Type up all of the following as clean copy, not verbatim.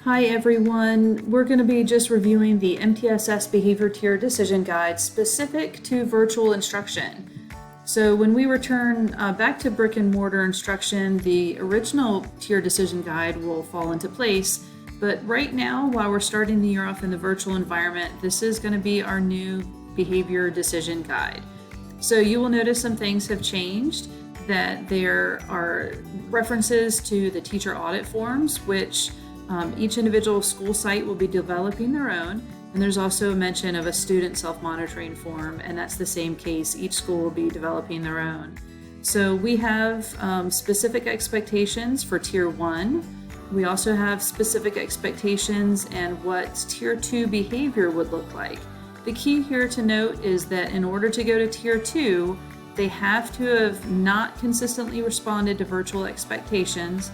Hi everyone, we're going to be just reviewing the MTSS Behavior Tier Decision Guide specific to virtual instruction. So when we return back to brick and mortar instruction, the original tier decision guide will fall into place. But right now, while we're starting the year off in the virtual environment, this is going to be our new behavior decision guide. So you will notice some things have changed, that there are references to the teacher audit forms, which each individual school site will be developing their own. And there's also a mention of a student self-monitoring form, and that's the same case. Each school will be developing their own. So we have specific expectations for Tier 1. We also have specific expectations and what Tier 2 behavior would look like. The key here to note is that in order to go to Tier 2, they have to have not consistently responded to virtual expectations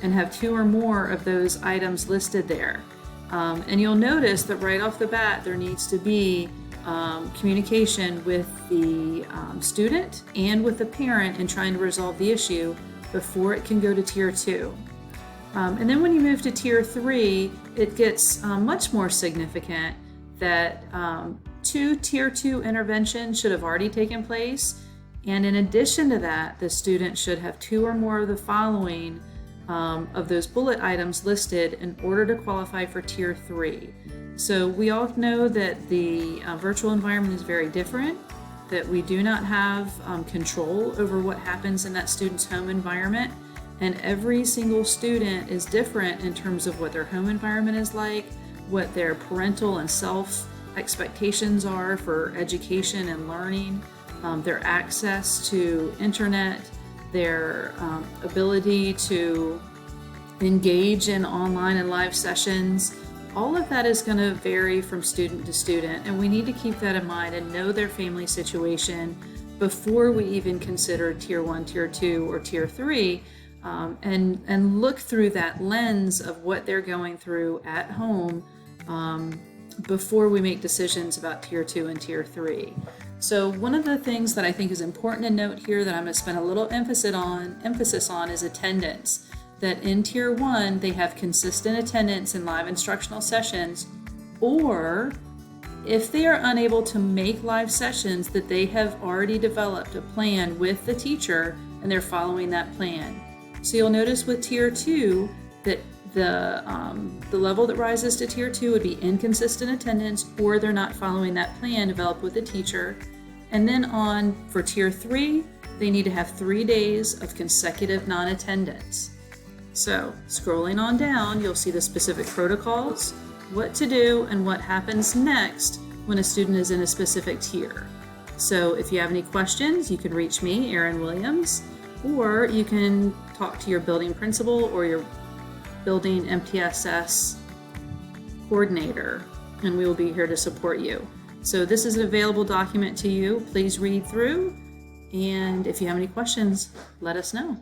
and have 2 or more of those items listed there. And you'll notice that right off the bat, there needs to be communication with the student and with the parent in trying to resolve the issue before it can go to Tier 2. And then when you move to Tier 3, it gets much more significant that 2 Tier 2 interventions should have already taken place. And in addition to that, the student should have 2 or more of the following of those bullet items listed in order to qualify for Tier 3. So we all know that the virtual environment is very different, that we do not have control over what happens in that student's home environment, and every single student is different in terms of what their home environment is like, what their parental and self expectations are for education and learning, their access to internet, their ability to engage in online and live sessions. All of that is going to vary from student to student, and we need to keep that in mind and know their family situation before we even consider Tier 1, Tier 2, or Tier 3, and look through that lens of what they're going through at home before we make decisions about Tier 2 and Tier 3. So one of the things that I think is important to note here that I'm going to spend a little emphasis on is attendance. That in Tier 1, they have consistent attendance in live instructional sessions, or if they are unable to make live sessions, that they have already developed a plan with the teacher and they're following that plan. So you'll notice with Tier 2 that the level that rises to Tier 2 would be inconsistent attendance, or they're not following that plan developed with the teacher. And then on for Tier 3, they need to have 3 days of consecutive non-attendance. So scrolling on down, you'll see the specific protocols, what to do, and what happens next when a student is in a specific tier. So if you have any questions, you can reach me, Erin Williams, or you can talk to your building principal or your building MTSS coordinator, and we will be here to support you. So this is an available document to you. Please read through, and if you have any questions, let us know.